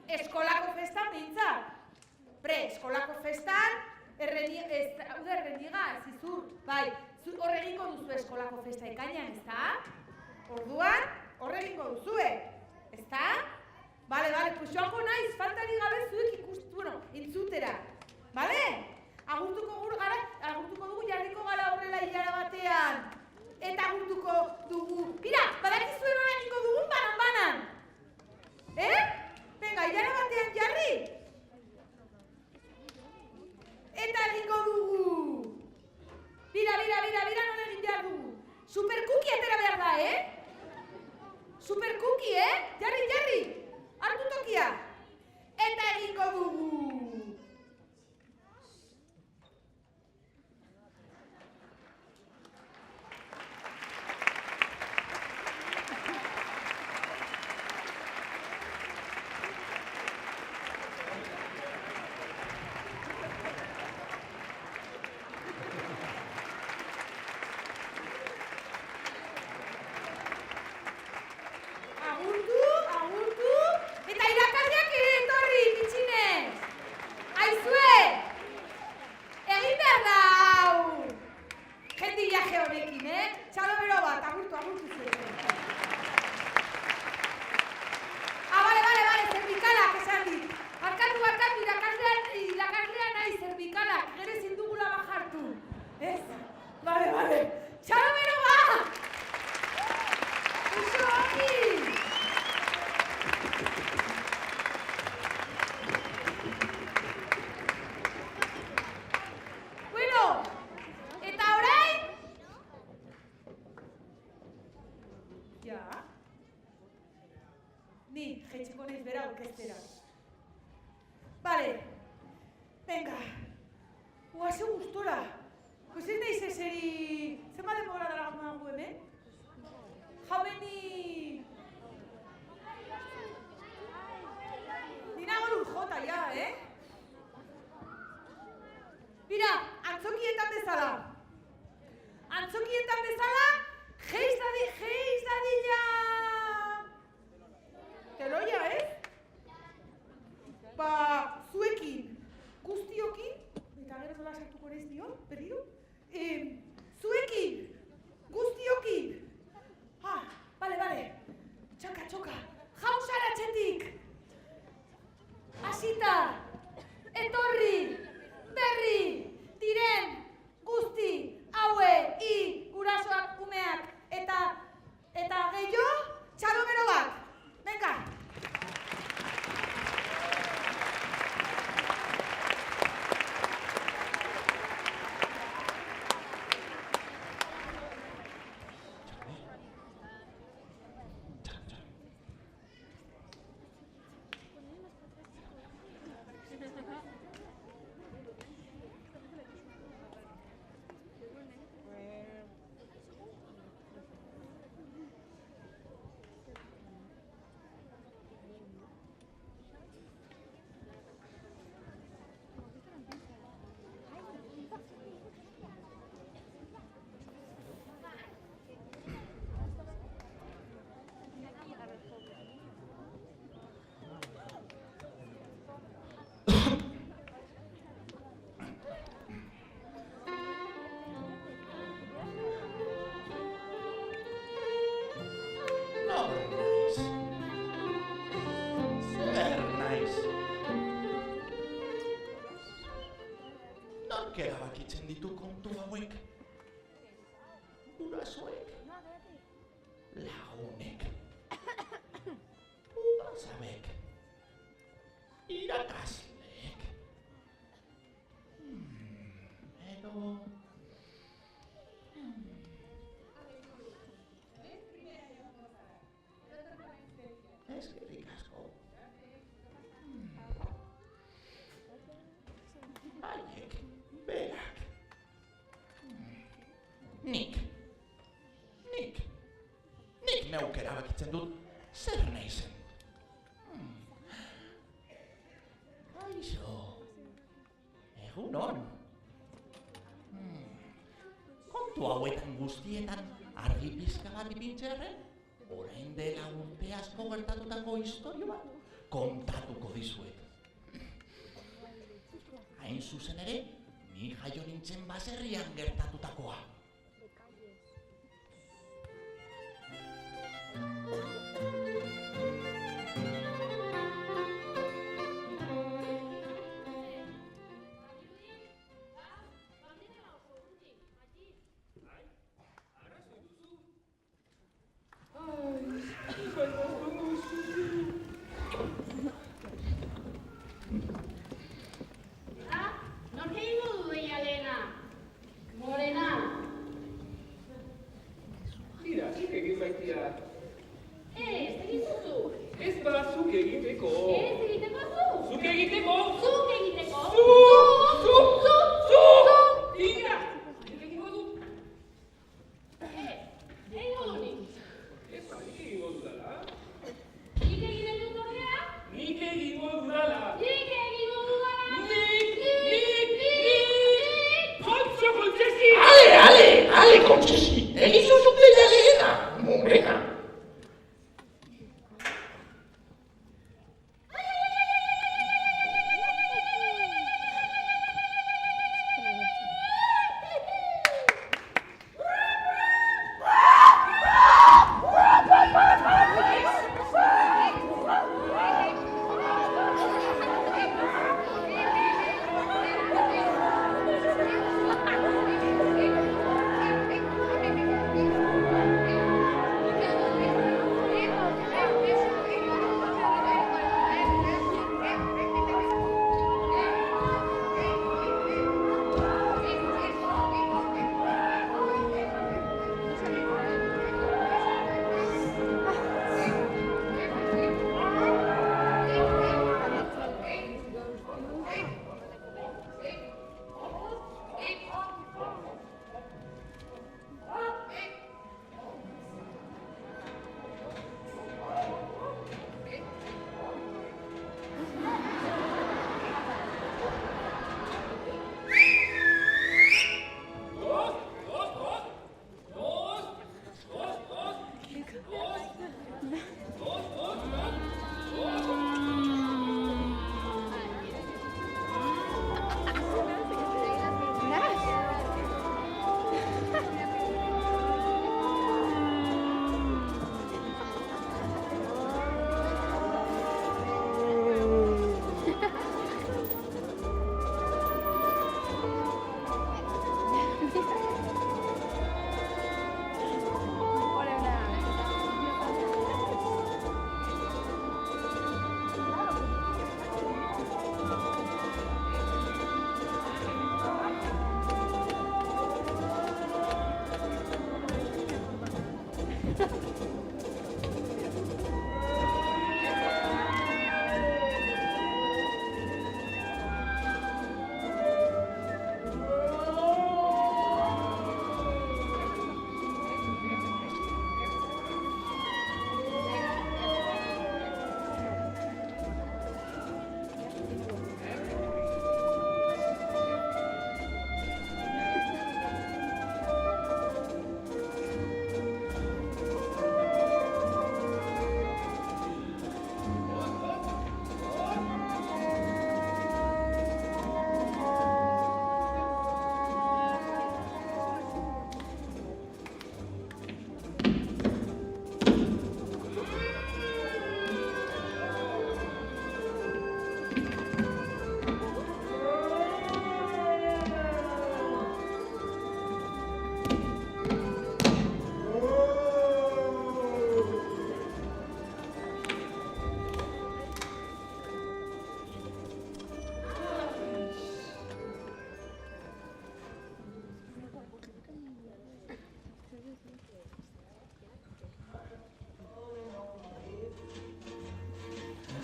eskolako festan behintzat. Eskolako festan, erreniga, zizur, bai, hor egingo duzu eskolako festa ekainan, ezta? Orduan, hor egingo duzue, ezta? Bale, pues joango naiz, faltarik gabe zuek entzutera, bale? Agurtuko dugu jarriko gara horrela hilara batean. Eta agurtuko dugu. Mira, badakizue nola egingo dugun banan-banan. Venga, hilara batean jarri. Eta egingo dugu. Bira nola egin behar dugu. Supercookie atera behar da, Supercookie, Jarri. Hartu tokia. Eta egingo dugu. Agurtu, eta irakasleak ere etorri, bitxinez. Aizue, egin behar da, hau. Jendi viaje honekin, Txalo bero bat, agurtu zuen. Bale, zerbikalak esan dit. Barkatu, irakaslea nahi zerbikalak, gero ezin dugula bajartu. Ez? Bale, Txalo bero bat! Eso aquí! Eta orain? Ja? Ni, jetxiko naiz bera orkestera. Bale, venga, guaze gustora. Pues ez naiz eseri... Zenba denbora dara gagu hemen? How many... Nina gorun jota ya, Mira, antzokietan bezala, geiz dadila... Teloia, Ba, zuekin, guztiokin, eta gero nola sartuko naiz dio, berriro? Zuekin, guztiokin. Bale, txoka, jausara txetik. Asita, etorri, berri, diren, guzti, haue, gurasoak, umeak, eta gehiago, txalo bero bat. Venga. Erabakitzen ditu kontu hauek, gurasoek, lagunek, udazabek, irakasleek, edo... Eskerrik asko. Haiek, berak. Nik neuk erabakitzen dut zer naizen. Aixo, egunon. Kontu hauetan guztietan argi pizka bat ipintzearen, orain dela urte asko gertatutako istorio bat. kontatuko dizuet. Hain zuzen ere, ni jaio nintzen baserrian gertatutakoa.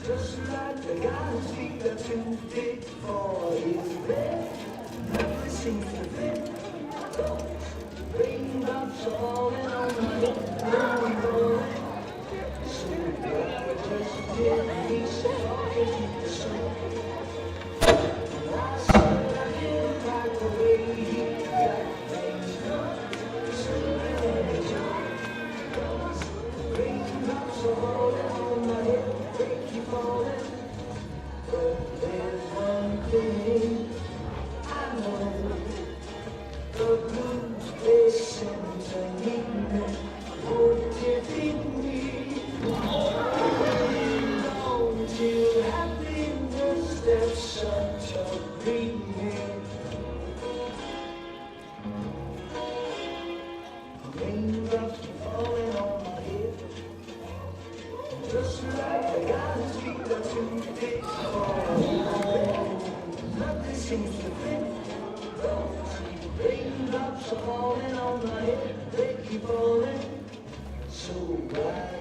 Just like the galaxy that's too big for his bed. Nothing seems to fit. Raindrops are falling on my head. Now I'm rolling. So glad I just did. He's talking to the sun. I said I didn't like the way he got things done. Sleeping in the dark. Raindrops are falling on my head. They keep falling. raindrops are falling on my head. Just like the guy's feet are too thick for nothing seems to fit. Raindrops are falling on my head, they keep falling. So I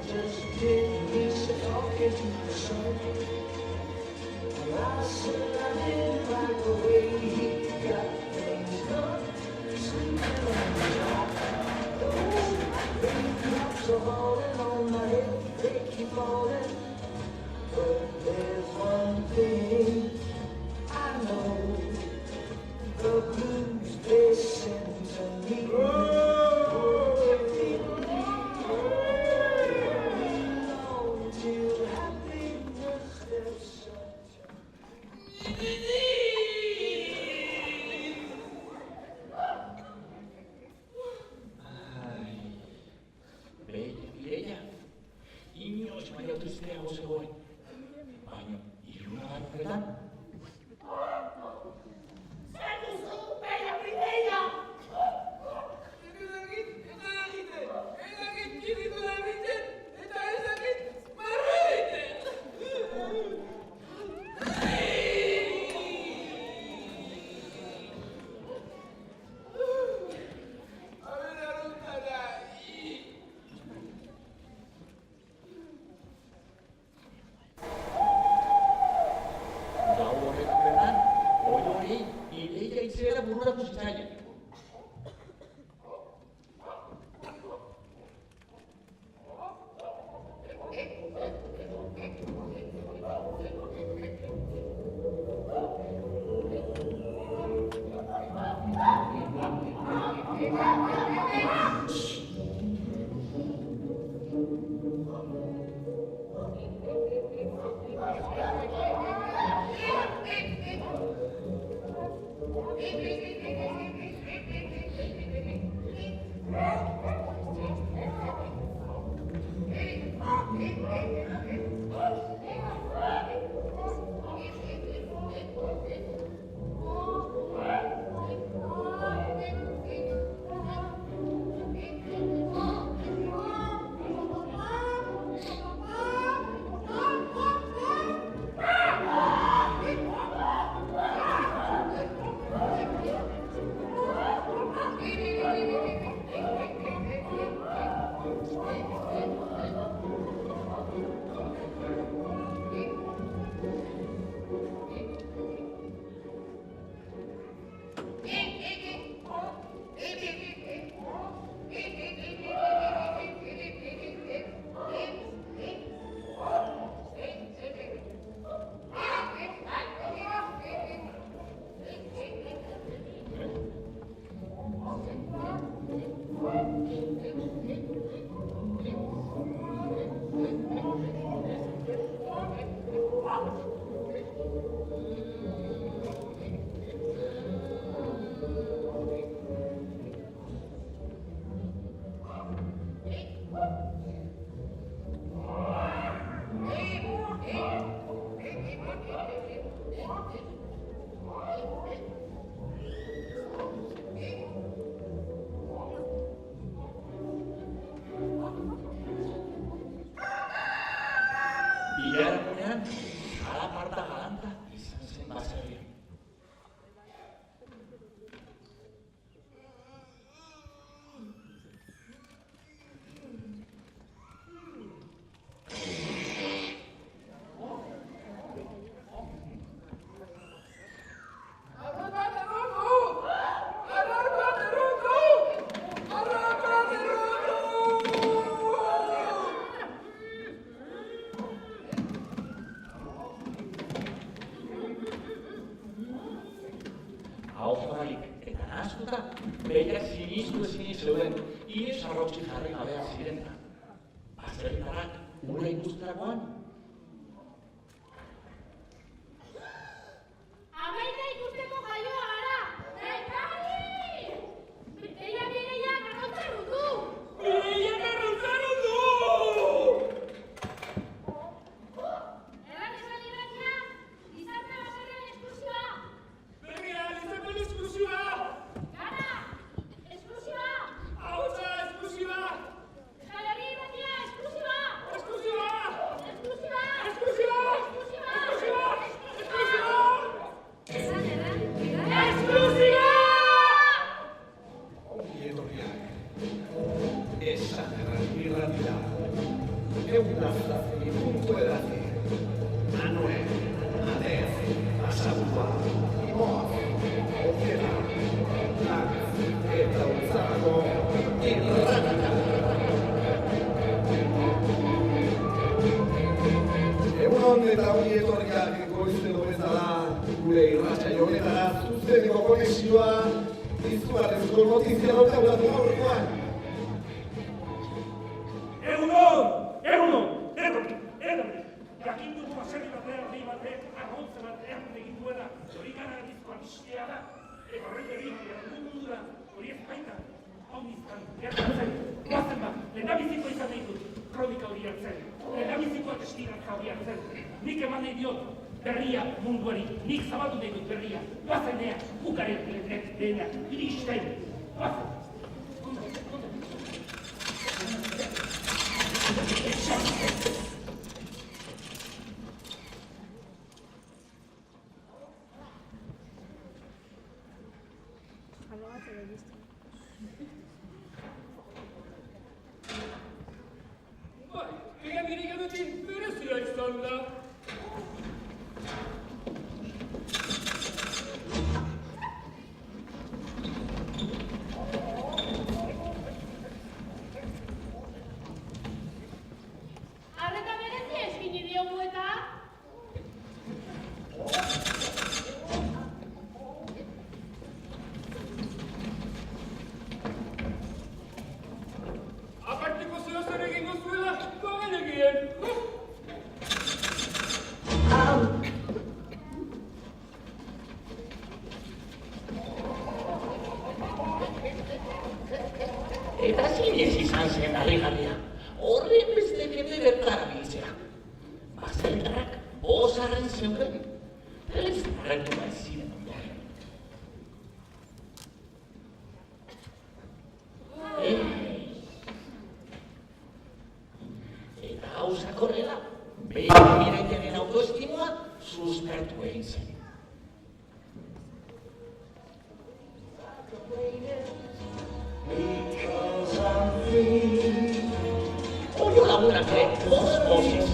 just did me some talking to the sun. And I said I didn't like the way he got things done. Sleeping on the job. Raindrops are falling on my head, they keep falling. But there's one thing I know, the blues they send to me. Till happiness steps Bella, inoiz baino tristeago zegoen, baina iluna garroketan. Zer duzu, bella bideia! Ez dakit txikitu da egiten, eta ez dakit marra egiten! Gau horretan bertan, oi hori ideia itzela bururatu zitzaien. Biharamunean, alaparta galanta izan zen baserrian. Ahozkorik eta nahaztuta, behiak sinistu ezin zeuden, inoiz arrotzi jarri gabeak ziren. Baserritarak ura ikusterakoan, Amaika ikusteko jaioa gara! Nekari! Bideia garrotzen du! Bideia garrotzen du! Erran esan irratia, gizarte baserrian eskursioa! Begira, gizarte eskursioa! Gara! Eskursioa! Ahotsa eskursioa! irratira. €1.000.000. Manuel, Adez, Basaburua, Imoa, Okela, Lak, eta Utzako irratira. Egunon eta hori etorriak goizero bezala gure irratsaio honetara zuzeneko konexioa izugarrizko notizia daukagulatu gaurkoan. Egunon! Jakin dugu baserri batek arrontze batean egin duela horikanagazizko abistea da, eta horren mundura hori ez baita, hau nizkan, gertatzen, guazen bat, lehendabiziko izan nahi dut kronika hori hartzen, lehendabiziko testigantza hori hartzen, nik eman nahi diot berria munduari, nik zabaldu nahi dut berria, guazen nea, bukaren dena, iristen, guazen. Eta zinez izan zen harrigarria, horren beste bide bertara biltzea. Baserritarrak bosarren zeuden, ez horretu bat ziren ondoren. Eta gauzak horrela, behin biraitenen autoestimoa suspertu egin zen. Because I'm free. Oio lagunak ere, boz-bozez.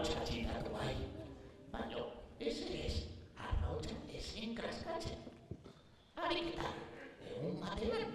arrautza txitatu bai. Baina, ez, arrautza ezin kraskatzen. Ariketa, egun batean.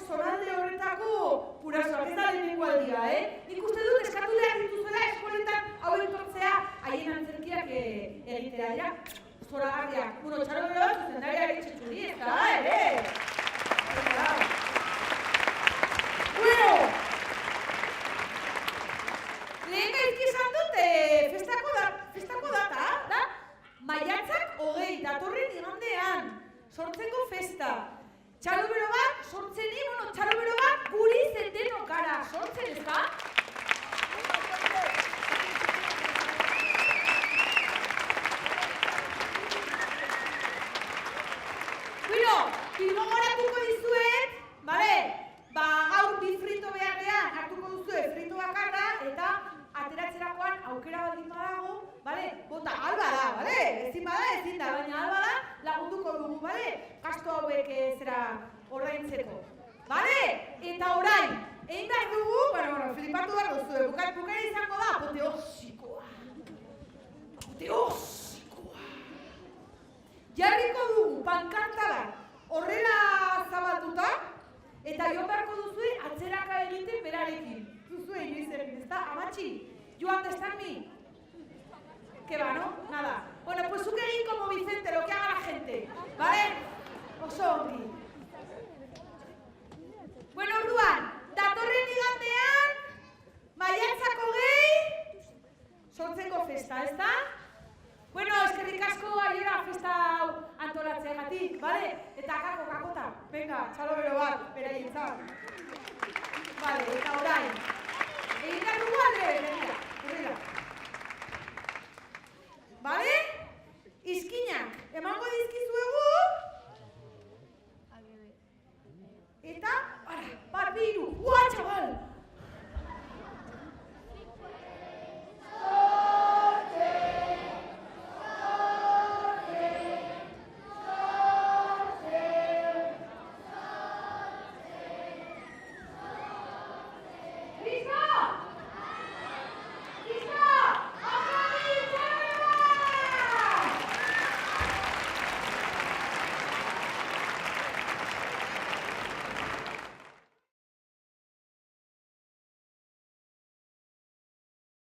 zonalde horretako purasoak ez da lehenengo aldia, Nik uste dut dira, zoragarriak. Bueno, txalobero bat zuzendariari txutxuri, ez da, ere? Bueno, lehen gaizki esan dut, festako data, da? Maiatzak 20, datorren igandean, sortzeko festa. Txalobero bat, sortzeni, bueno, txalobero bat guri zendenok gara, sortzen, ez da? Bueno, bilgogoratuko dizuet, bale? Gaur bi frito beharrean hartuko duzue frito bakarra eta ateratzerakoan aukera baldin badago, bale? Bota, alba da, bale? Ezin bada, ezin da, baina alba da lagunduko dugu, bale? Gasto hauek zera ordaintzeko, bale? Eta orain, egin behar dugu, bueno, flipatu behar duzue, bukari izango da, apoteosikoa. Apoteosikoa. Jarriko dugu pankarta bat, horrela zabalduta, eta joan beharko duzue atzeraka egiten berarekin. Duzue inoiz egin, ezta? Amatxi, joan destarmi? Que va, ¿no? Nada. Bueno, pues zuk egin como Vicente, lo que haga la gente, ¿vale? Oso ongi. Bueno, orduan, datorren igandean, maiatzak 20, sortzeko festa, ezta? Bueno, eskerrik asko aiera festa hau antolatzeagatik, bale? Eta kakota, venga, txalobero bat, beraientzat. Bale, eta orain.